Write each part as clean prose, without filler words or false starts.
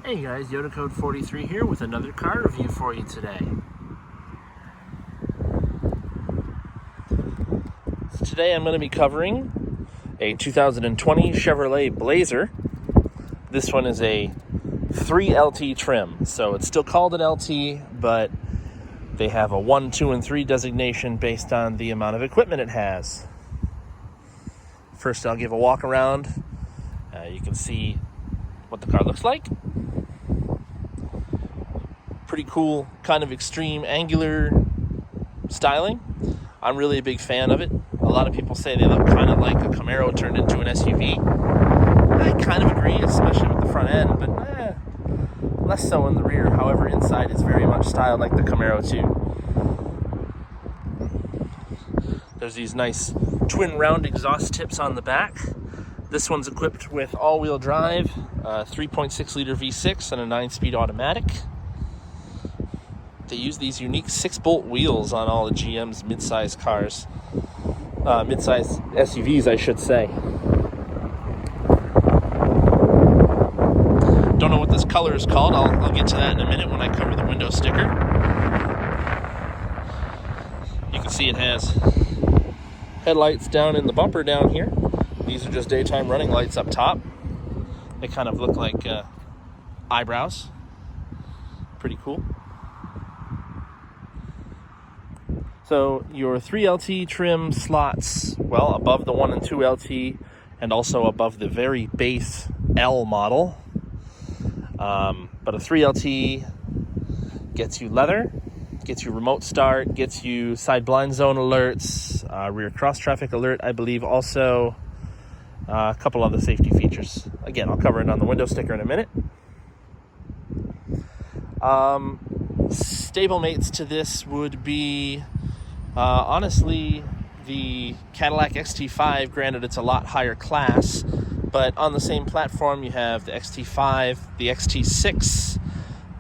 Hey guys, Yoda Code 43 here with another car review for you today. So today I'm going to be covering a 2020 Chevrolet Blazer. This one is a 3LT trim, so it's still called an LT, but they have a 1, 2, and 3 designation based on the amount of equipment it has. First I'll give a walk around. You can see what the car looks like. Pretty cool, kind of extreme angular styling. I'm really a big fan of it. A lot of people say they look kind of like a Camaro turned into an SUV. I kind of agree, especially with the front end, but less so in the rear. However, inside it's very much styled like the Camaro too. There's these nice twin round exhaust tips on the back. This one's equipped with all-wheel drive, 3.6 liter V6 and a 9-speed automatic. They use these unique 6-bolt wheels on all of GM's midsize cars. Midsize SUVs, I should say. Don't know what this color is called. I'll get to that in a minute when I cover the window sticker. You can see it has headlights down in the bumper down here. These are just daytime running lights up top. They kind of look like eyebrows. Pretty cool. So your 3LT trim slots, well, above the 1 and 2LT and also above the very base L model. But a 3LT gets you leather, gets you remote start, gets you side blind zone alerts, rear cross traffic alert, I believe, also a couple other safety features. Again, I'll cover it on the window sticker in a minute. Stablemates to this would be honestly the Cadillac XT5. Granted, it's a lot higher class, but on the same platform you have the XT5, the XT6,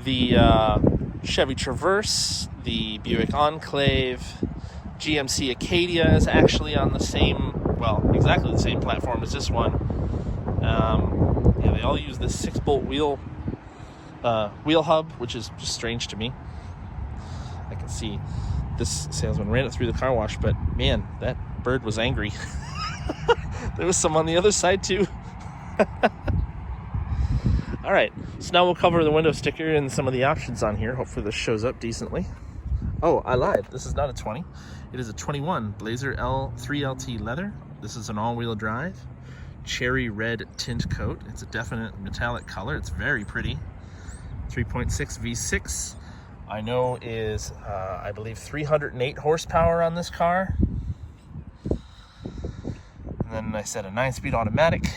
the Chevy Traverse, the Buick Enclave, GMC Acadia is actually on the same, well, exactly the same platform as this one. Yeah, they all use this 6-bolt wheel hub, which is just strange to me. I can see this salesman ran it through the car wash, but man, that bird was angry. There was some on the other side too. All right, so now we'll cover the window sticker and some of the options on here. Hopefully this shows up decently. Oh, I lied. This is not a 20. It is a 21 Blazer L3LT leather. This is an all-wheel drive, cherry red tint coat. It's a definite metallic color. It's very pretty. 3.6 V6. I know is, I believe, 308 horsepower on this car. And then I said a 9-speed automatic,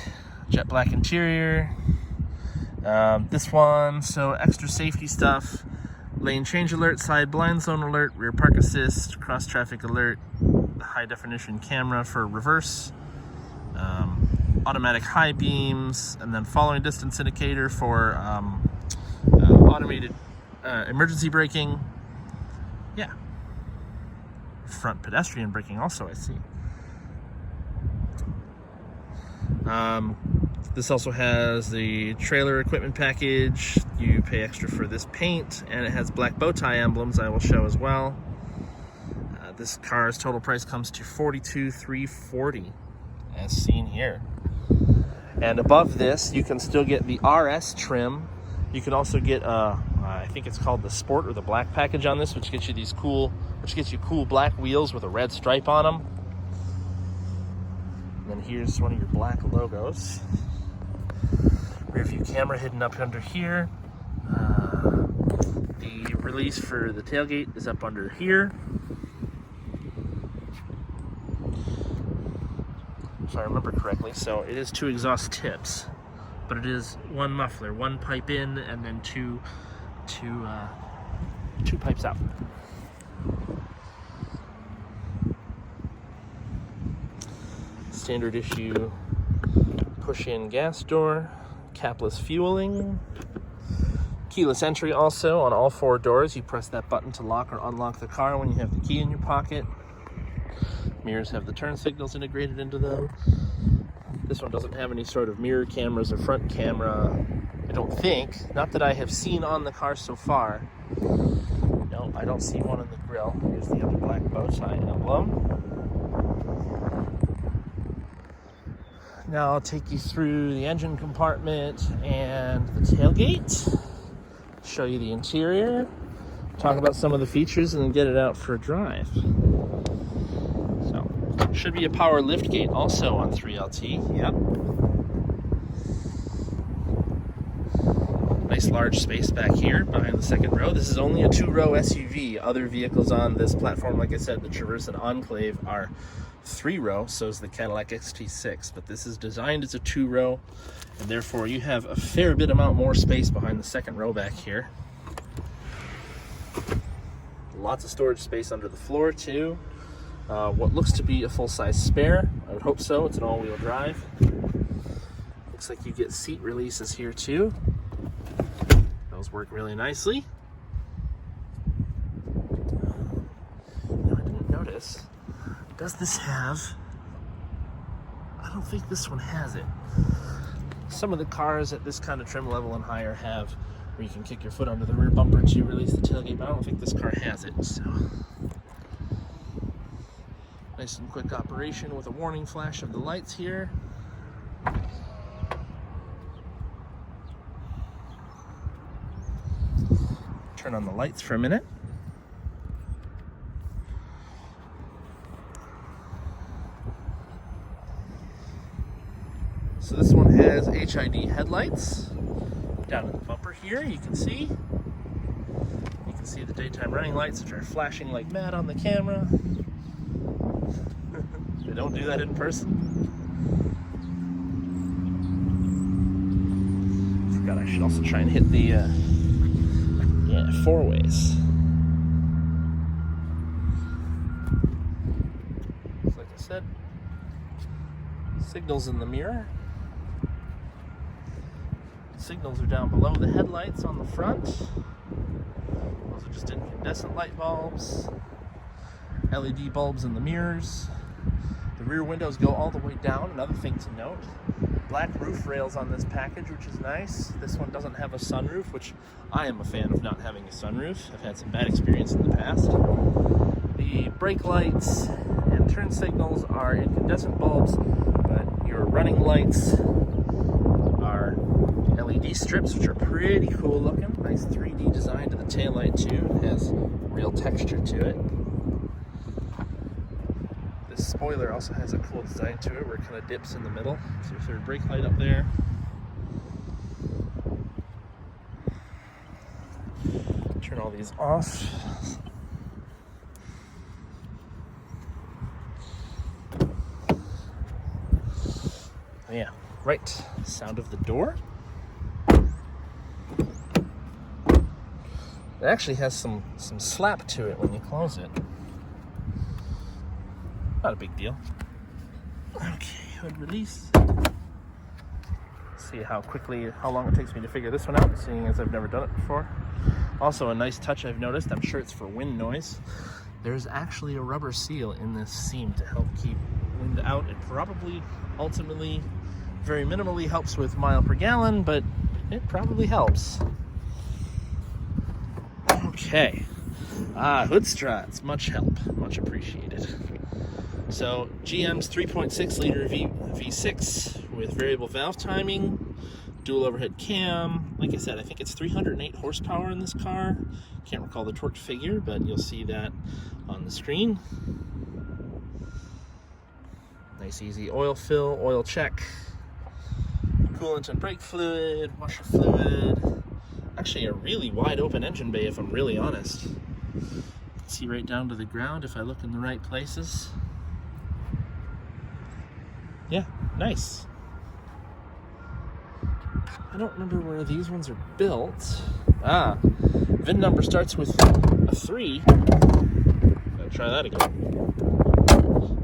jet black interior. This one, so extra safety stuff. Lane change alert, side blind zone alert, rear park assist, cross traffic alert, high definition camera for reverse, automatic high beams, and then following distance indicator for automated emergency braking. Yeah. Front pedestrian braking also, I see. This also has the trailer equipment package. You pay extra for this paint, and it has black bow tie emblems I will show as well. This car's total price comes to $42,340, as seen here. And above this, you can still get the RS trim. You can also get I think it's called the Sport or the Black package on this, which gets you cool black wheels with a red stripe on them. And then here's one of your black logos. Rear view camera hidden up under here. The release for the tailgate is up under here. If I remember correctly, so it is 2 exhaust tips, but it is 1 muffler, 1 pipe in, and then two pipes out. Standard issue push-in gas door, capless fueling, keyless entry also on all 4 doors. You press that button to lock or unlock the car when you have the key in your pocket. Mirrors have the turn signals integrated into them. This one doesn't have any sort of mirror cameras or front camera. It don't think. Not that I have seen on the car so far. No, I don't see one in the grill. Here's the other black bow tie emblem. Now I'll take you through the engine compartment and the tailgate. Show you the interior. Talk about some of the features and then get it out for a drive. So, should be a power lift gate also on 3LT. Yep. Nice large space back here behind the second row. This is only a 2-row SUV. Other vehicles on this platform, like I said, the Traverse and Enclave, are 3-row. So is the Cadillac XT6. But this is designed as a 2-row, and therefore you have a fair bit amount more space behind the second row back here. Lots of storage space under the floor too. What looks to be a full-size spare. I would hope so. It's an all-wheel drive. Looks like you get seat releases here too. Those work really nicely. Now, I didn't notice. Does this have... I don't think this one has it. Some of the cars at this kind of trim level and higher have where you can kick your foot under the rear bumper to release the tailgate, but I don't think this car has it. So, nice and quick operation with a warning flash of the lights here. Turn on the lights for a minute. So this one has HID headlights. Down in the bumper here, you can see the daytime running lights, which are flashing like mad on the camera. They don't do that in person. Forgot I should also try and hit the 4-ways. So like I said, signals in the mirror. Signals are down below the headlights on the front. Those are just incandescent light bulbs. LED bulbs in the mirrors. The rear windows go all the way down. Another thing to note, black roof rails on this package, which is nice. This one doesn't have a sunroof, which I am a fan of not having a sunroof. I've had some bad experience in the past. The brake lights and turn signals are incandescent bulbs, but your running lights are LED strips, which are pretty cool looking. Nice 3D design to the taillight too. It has real texture to it. This spoiler also has a cool design to it where it kind of dips in the middle. So your third brake light up there. Turn all these off. Yeah, right. Sound of the door. It actually has some slap to it when you close it. Not a big deal. Okay, hood release. See how long it takes me to figure this one out, seeing as I've never done it before. Also, a nice touch I've noticed, I'm sure it's for wind noise. There's actually a rubber seal in this seam to help keep wind out. It probably ultimately very minimally helps with mile per gallon, but it probably helps. Okay. Hood struts, much help, much appreciated. So GM's 3.6 liter V6 with variable valve timing, dual overhead cam. Like I said, I think it's 308 horsepower in this car. Can't recall the torque figure, but you'll see that on the screen. Nice easy oil fill, oil check, coolant and brake fluid, washer fluid. Actually a really wide open engine bay if I'm really honest. See right down to the ground if I look in the right places. Yeah, nice. I don't remember where these ones are built. VIN number starts with a 3. Gotta try that again.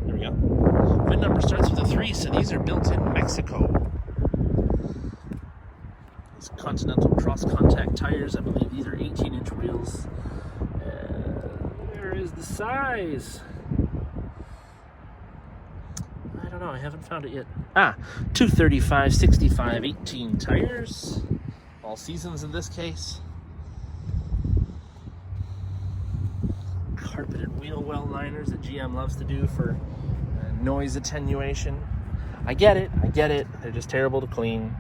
There we go. VIN number starts with a 3, so these are built in Mexico. These Continental cross-contact tires, I believe these are 18-inch wheels. Where is the size? I don't know, I haven't found it yet. 235/65 18 tires. all seasons in this case. Carpeted wheel well liners that GM loves to do for noise attenuation. I get it. They're just terrible to clean.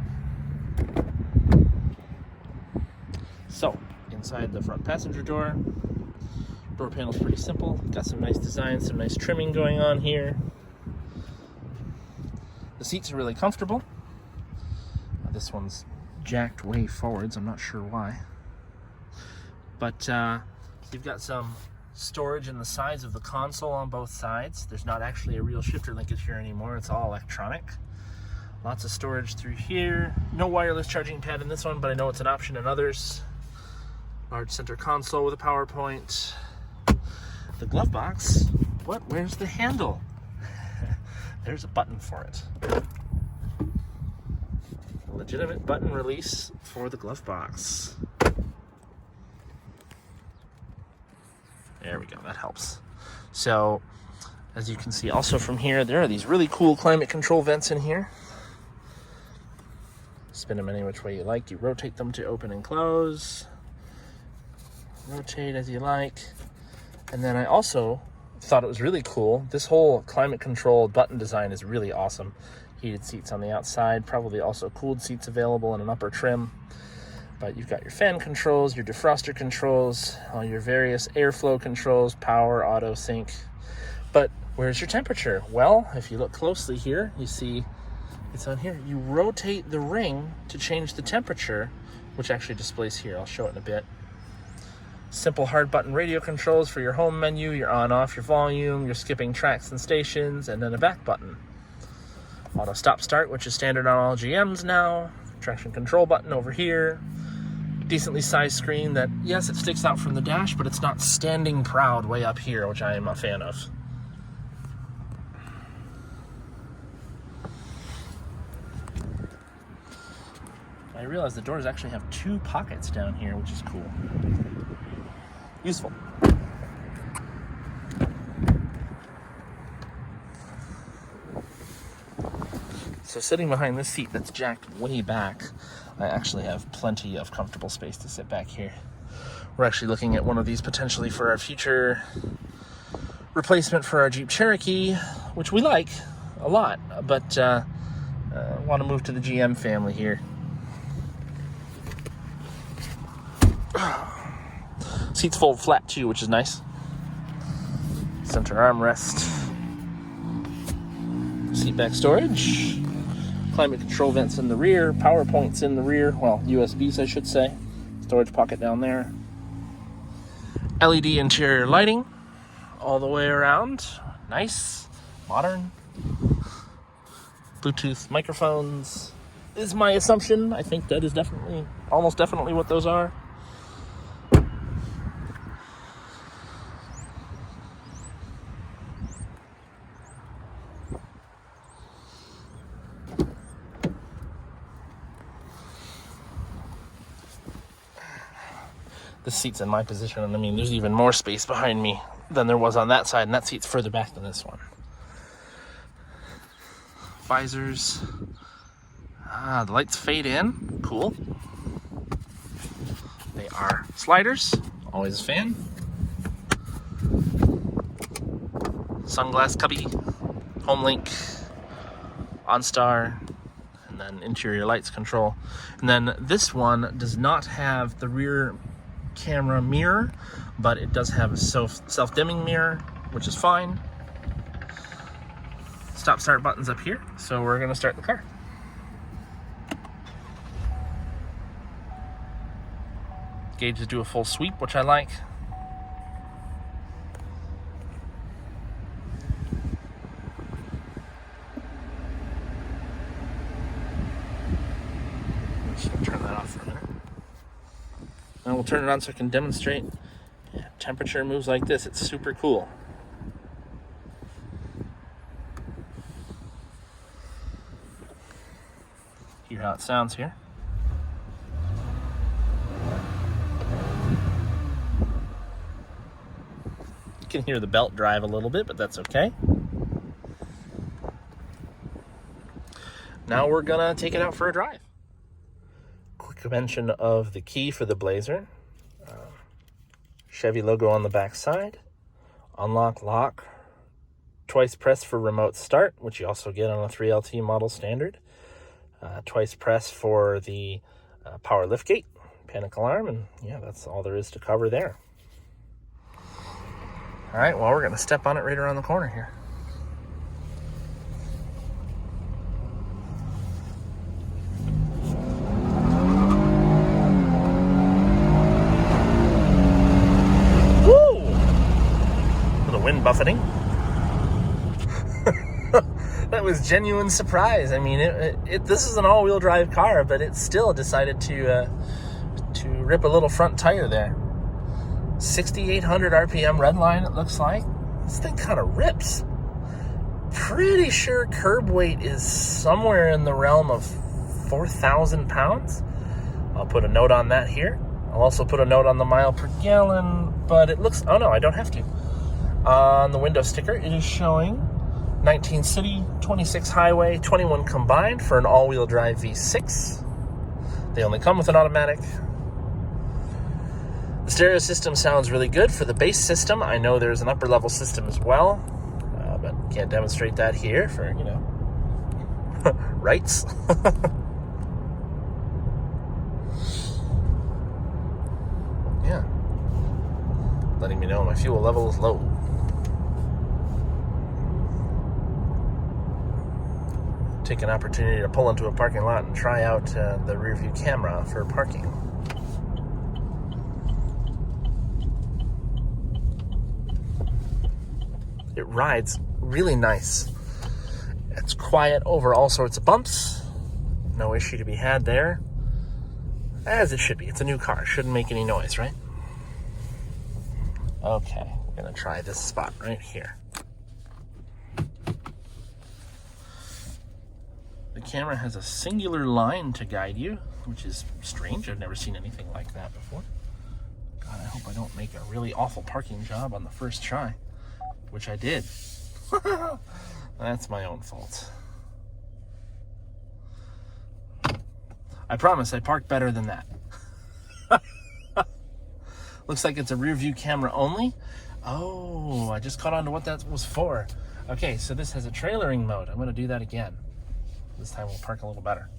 So, inside the front passenger door panel's pretty simple. Got some nice design, some nice trimming going on here. The seats are really comfortable. This one's jacked way forwards. I'm not sure why. But you've got some storage in the sides of the console on both sides. There's not actually a real shifter linkage here anymore. It's all electronic. Lots of storage through here. No wireless charging pad in this one, but I know it's an option in others. Large center console with a power point. The glove box. Where's the handle? There's a button for it. A legitimate button release for the glove box. There we go, that helps. So, as you can see also from here, there are these really cool climate control vents in here. Spin them any which way you like. You rotate them to open and close. Rotate as you like. And then I also thought it was really cool. This whole climate control button design is really awesome. Heated seats on the outside, probably also cooled seats available in an upper trim. But you've got your fan controls, your defroster controls, all your various airflow controls, power, auto, sync. But where's your temperature? Well, if you look closely here, you see it's on here. You rotate the ring to change the temperature, which actually displays here. I'll show it in a bit. Simple hard button radio controls for your home menu, your on-off, your volume, your skipping tracks and stations, and then a back button. Auto stop start, which is standard on all GMs now. Traction control button over here. Decently sized screen that, yes, it sticks out from the dash, but it's not standing proud way up here, which I am a fan of. I realize the doors actually have two pockets down here, which is cool. Useful. So sitting behind this seat that's jacked way back, I actually have plenty of comfortable space to sit back here. We're actually looking at one of these potentially for our future replacement for our Jeep Cherokee, which we like a lot, but want to move to the GM family here. Seats fold flat too, which is nice. Center armrest. Seat back storage. Climate control vents in the rear. Power points in the rear. Well, USBs, I should say. Storage pocket down there. LED interior lighting all the way around. Nice. Modern. Bluetooth microphones is my assumption. I think that is definitely, almost definitely what those are. This seat's in my position, and I mean, there's even more space behind me than there was on that side, and that seat's further back than this one. Visors. The lights fade in. Cool. They are sliders. Always a fan. Sunglass cubby. HomeLink. OnStar. And then interior lights control. And then this one does not have the rear camera mirror, but it does have a self-dimming mirror, which is fine. Stop start buttons up here, so we're going to start the car. Gauges do a full sweep, which I like. Turn that off for a minute. And we'll turn it on so I can demonstrate. Yeah, temperature moves like this. It's super cool. Hear how it sounds here. You can hear the belt drive a little bit, but that's okay. Now we're gonna take it out for a drive. Quick quick mention of the key for the Blazer. Chevy logo on the back side. Unlock, lock. Twice press for remote start, which you also get on a 3LT model standard. Twice press for the power liftgate, panic alarm, and yeah, that's all there is to cover there. All right, well, we're going to step on it right around the corner here. Woo! The wind buffeting. That was genuine surprise. I mean, this is an all-wheel drive car, but it still decided to rip a little front tire there. 6,800 RPM red line, it looks like. This thing kind of rips. Pretty sure curb weight is somewhere in the realm of 4,000 pounds. I'll put a note on that here. I'll also put a note on the mile per gallon, but it looks, oh no, I don't have to. On the window sticker, it is showing 19 city, 26 highway, 21 combined for an all-wheel drive V6. They only come with an automatic. The stereo system sounds really good for the base system. I know there's an upper level system as well, but can't demonstrate that here for, you know, rights. Yeah. Letting me know my fuel level is low. Take an opportunity to pull into a parking lot and try out the rear view camera for parking. It rides really nice. It's quiet over all sorts of bumps. No issue to be had there. As it should be. It's a new car. Shouldn't make any noise, right? Okay, we're going to try this spot right here. The camera has a singular line to guide you, which is strange. I've never seen anything like that before. God, I hope I don't make a really awful parking job on the first try, which I did. That's my own fault. I promise I parked better than that. Looks like it's a rear view camera only. Oh, I just caught on to what that was for. Okay, so this has a trailering mode. I'm going to do that again. This time we'll park a little better.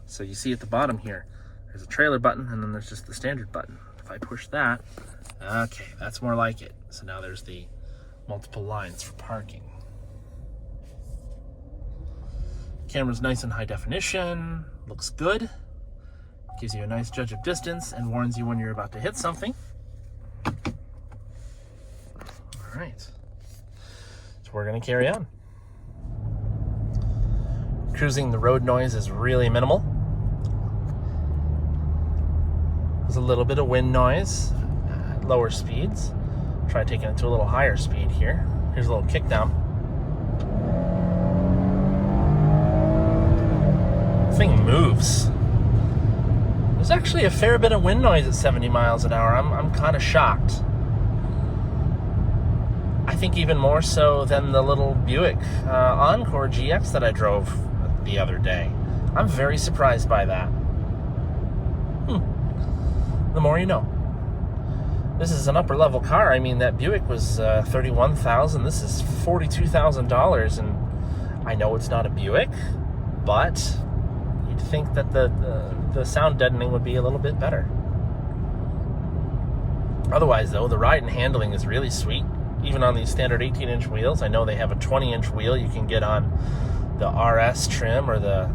So you see at the bottom here, there's a trailer button, and then there's just the standard button. If I push that, okay, that's more like it. So now there's the multiple lines for parking. Camera's nice and high definition, looks good, gives you a nice judge of distance, and warns you when you're about to hit something. All right, so we're gonna carry on. Cruising, the road noise is really minimal. There's a little bit of wind noise at lower speeds. Try taking it to a little higher speed here. Here's a little kick down. The thing moves. There's actually a fair bit of wind noise at 70 miles an hour. I'm kind of shocked. I think even more so than the little Buick Encore GX that I drove the other day. I'm very surprised by that. The more you know. This is an upper level car. I mean, that Buick was $31,000. This is $42,000, and I know it's not a Buick, but you'd think that the sound deadening would be a little bit better. Otherwise, though, the ride and handling is really sweet. Even on these standard 18-inch wheels. I know they have a 20-inch wheel you can get on the RS trim or the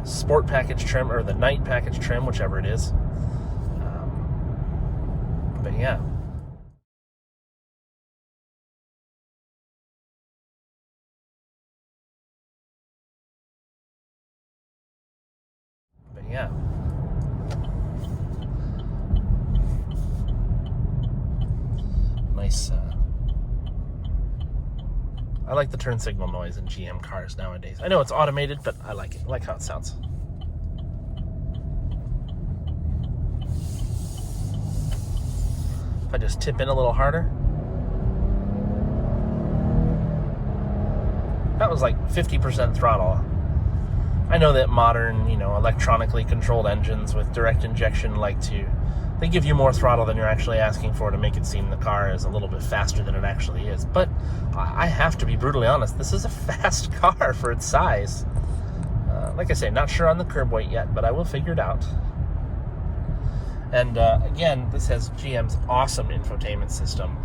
Sport package trim or the Night package trim, whichever it is. But yeah. Nice. I like the turn signal noise in GM cars nowadays. I know it's automated, but I like it. I like how it sounds. If I just tip in a little harder. That was like 50% throttle. I know that modern, electronically controlled engines with direct injection they give you more throttle than you're actually asking for to make it seem the car is a little bit faster than it actually is. But I have to be brutally honest, this is a fast car for its size. Like I say, not sure on the curb weight yet, but I will figure it out. And again, this has GM's awesome infotainment system.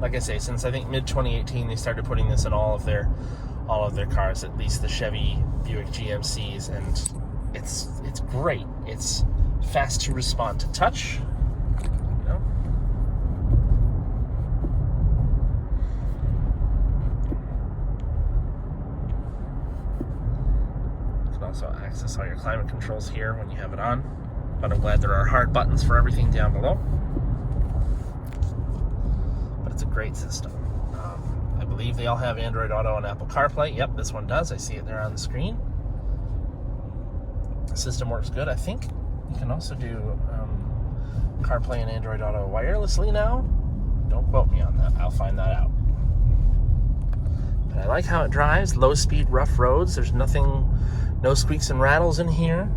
Like I say, since I think mid-2018, they started putting this in all of their cars, at least the Chevy Buick GMCs, and it's great. It's fast to respond to touch. You can also access all your climate controls here when you have it on, but I'm glad there are hard buttons for everything down below. But it's a great system. I believe they all have Android Auto and Apple CarPlay. Yep, this one does. I see it there on the screen. The system works good. I think you can also do CarPlay and Android Auto wirelessly now. Don't quote me on that. I'll find that out. But I like how it drives. Low speed, rough roads. There's no squeaks and rattles in here.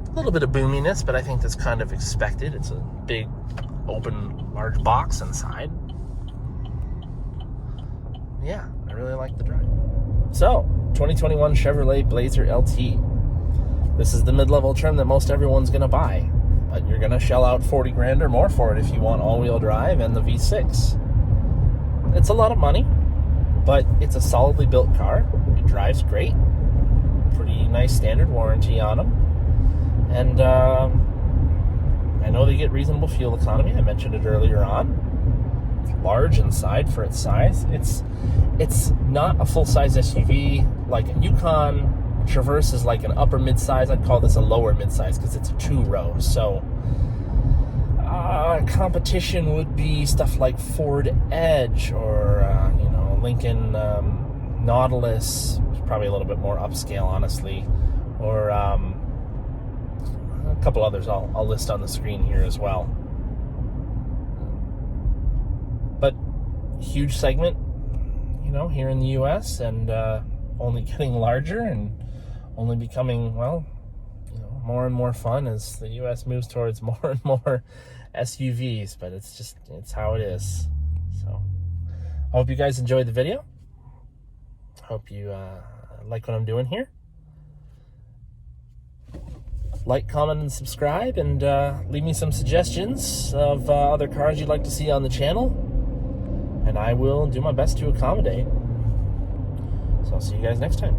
A little bit of boominess, but I think that's kind of expected. It's a big, open, large box inside. Yeah, I really like the drive. So, 2021 Chevrolet Blazer LT. This is the mid-level trim that most everyone's going to buy, but you're going to shell out 40 grand or more for it if you want all-wheel drive and the V6. It's a lot of money, but it's a solidly built car. It drives great. Pretty nice standard warranty on them. And I know they get reasonable fuel economy. I mentioned it earlier on. It's large inside for its size. It's not a full-size SUV like a Yukon. Traverse is like an upper mid-size. I'd call this a lower mid-size because it's a 2-row. So competition would be stuff like Ford Edge or Lincoln Nautilus, which is probably a little bit more upscale, honestly, or a couple others I'll list on the screen here as well. But huge segment, here in the U.S. and only getting larger and only becoming, more and more fun as the U.S. moves towards more and more SUVs, but it's how it is. So I hope you guys enjoyed the video. Hope you like what I'm doing here. Like, comment, and subscribe, and leave me some suggestions of other cars you'd like to see on the channel, and I will do my best to accommodate. So I'll see you guys next time.